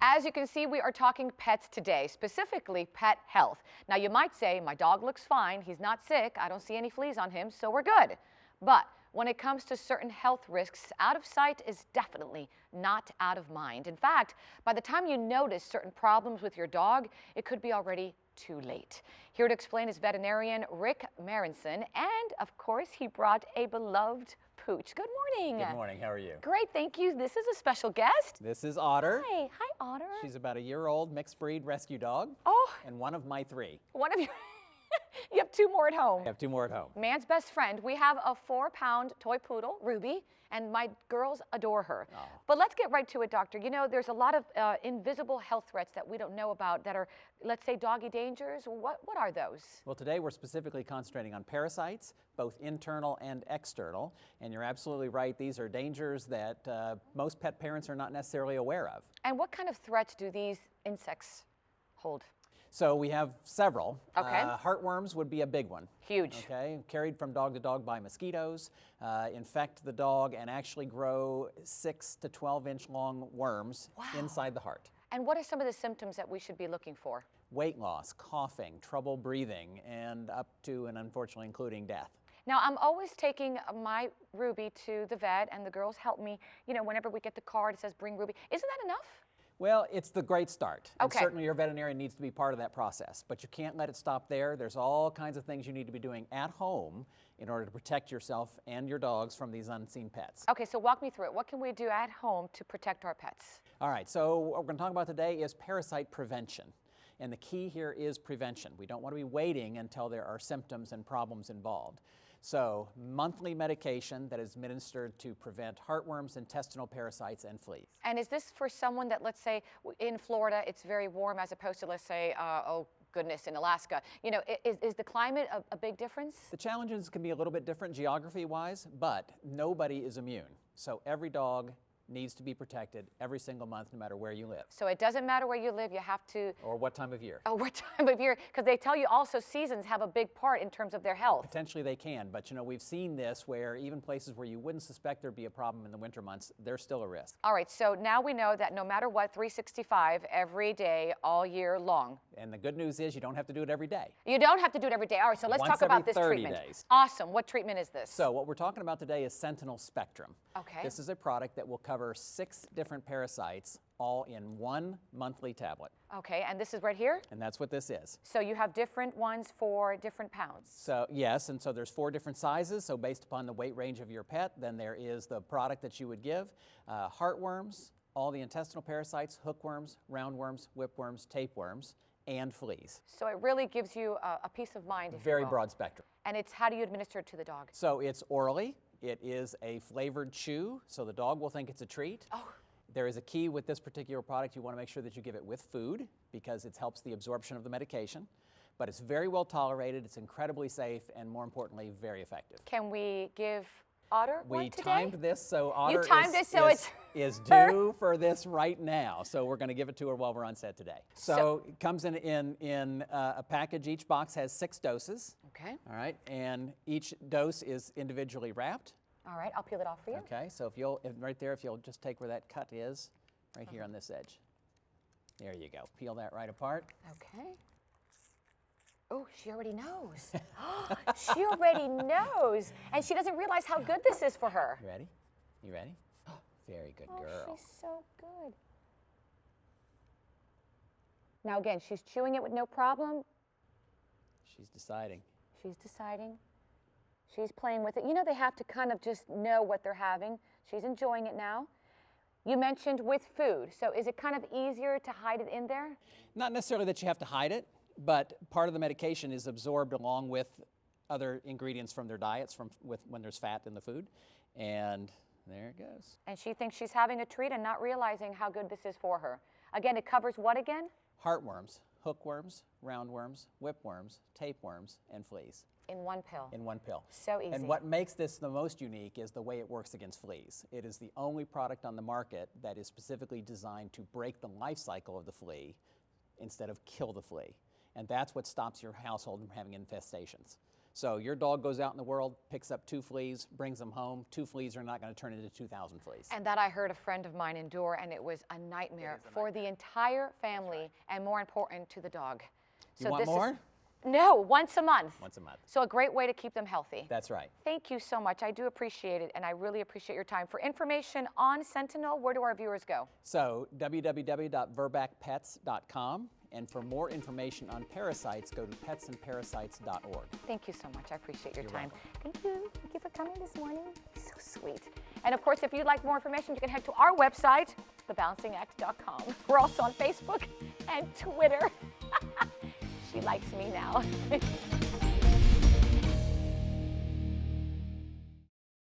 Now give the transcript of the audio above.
As you can see, we are talking pets today, specifically pet health. Now, you might say, my dog looks fine, he's not sick, I don't see any fleas on him, so we're good. But when it comes to certain health risks, out of sight is definitely not out of mind. In fact, by the time you notice certain problems with your dog, it could be already too late. Here to explain is veterinarian Rick Marrinson, and of course, he brought a beloved pooch. Good morning. Good morning. How are you? Great, thank you. This is a special guest. This is Otter. Hi, Otter. She's about a year-old mixed breed rescue dog. Oh. And one of my three. One of you. You have two more at home. I have two more at home. Man's best friend. We have a 4-pound toy poodle, Ruby, and my girls adore her. Oh. But let's get right to it, doctor. You know, there's a lot of invisible health threats that we don't know about that are, let's say, doggy dangers. What are those? Well, today we're specifically concentrating on parasites, both internal and external. And you're absolutely right. These are dangers that most pet parents are not necessarily aware of. And what kind of threats do these insects hold? So we have several. Okay. Heartworms would be a big one. Huge. Okay, carried from dog to dog by mosquitoes, infect the dog, and actually grow 6 to 12-inch long worms inside the heart. And what are some of the symptoms that we should be looking for? Weight loss, coughing, trouble breathing, and up to and unfortunately including death. Now, I'm always taking my Ruby to the vet, and the girls help me. You know, whenever we get the card, it says, bring Ruby. Isn't that enough? Well, it's the great start. Okay. And certainly your veterinarian needs to be part of that process, but you can't let it stop there. There's all kinds of things you need to be doing at home in order to protect yourself and your dogs from these unseen pets. Okay, so walk me through it. What can we do at home to protect our pets? All right, so what we're going to talk about today is parasite prevention. And the key here is prevention. We don't want to be waiting until there are symptoms and problems involved. So, monthly medication that is administered to prevent heartworms, intestinal parasites, and fleas. And is this for someone that, let's say, in Florida, it's very warm as opposed to, let's say, oh goodness, in Alaska? You know, is the climate a big difference? The challenges can be a little bit different geography-wise, but nobody is immune. So every dog needs to be protected every single month, no matter where you live. So it doesn't matter where you live, you have to... Or what time of year. Oh, what time of year? Because they tell you also seasons have a big part in terms of their health. Potentially they can, but you know, we've seen this where even places where you wouldn't suspect there'd be a problem in the winter months, there's still a risk. All right, so now we know that no matter what, 365 every day, all year long. And the good news is you don't have to do it every day. You don't have to do it every day. All right, so let's talk about this treatment. Days. Awesome. What treatment is this? So what we're talking about today is Sentinel Spectrum. Okay. This is a product that will cover 6 different parasites all in one monthly tablet. Okay, and this is right here? And that's what this is. So you have different ones for different pounds. So yes, and so there's 4 different sizes. So based upon the weight range of your pet, then there is the product that you would give. Heartworms, all the intestinal parasites, hookworms, roundworms, whipworms, tapeworms, and fleas. So it really gives you a peace of mind, if you will. Very broad spectrum. And it's how do you administer it to the dog? So it's orally. It is a flavored chew, so the dog will think it's a treat. Oh. There is a key with this particular product. You want to make sure that you give it with food because it helps the absorption of the medication. But it's very well tolerated, it's incredibly safe, and more importantly, very effective. Can we give Otter one today? We timed this, so Otter is due for this right now. So we're going to give it to her while we're on set today. So it comes in a package. Each box has 6 doses. Okay. All right, and each dose is individually wrapped. All right, I'll peel it off for you. Okay, so right there, if you'll just take where that cut is, right here on this edge. There you go. Peel that right apart. Okay. Oh, she already knows. She already knows. And she doesn't realize how good this is for her. You ready? You ready? Very good girl. Oh, she's so good. Now again, she's chewing it with no problem. She's deciding. She's deciding. She's playing with it. You know, they have to kind of just know what they're having. She's enjoying it now. You mentioned with food. So is it kind of easier to hide it in there? Not necessarily that you have to hide it, but part of the medication is absorbed along with other ingredients from their diets when there's fat in the food. And there it goes. And she thinks she's having a treat and not realizing how good this is for her. Again, it covers what again? Heartworms, hookworms, roundworms, whipworms, tapeworms, and fleas. In one pill. In one pill. So easy. And what makes this the most unique is the way it works against fleas. It is the only product on the market that is specifically designed to break the life cycle of the flea instead of kill the flea. And that's what stops your household from having infestations. So your dog goes out in the world, picks up 2 fleas, brings them home. 2 fleas are not going to turn into 2,000 fleas. And that I heard a friend of mine endure, and it was a nightmare for the entire family, and more important, to the dog. You want more? No, once a month. Once a month. So a great way to keep them healthy. That's right. Thank you so much. I do appreciate it, and I really appreciate your time. For information on Sentinel, where do our viewers go? So www.verbackpets.com. And for more information on parasites, go to petsandparasites.org. Thank you so much. I appreciate your time. Welcome. Thank you. Thank you for coming this morning. So sweet. And of course, if you'd like more information, you can head to our website, thebalancingact.com. We're also on Facebook and Twitter. She likes me now.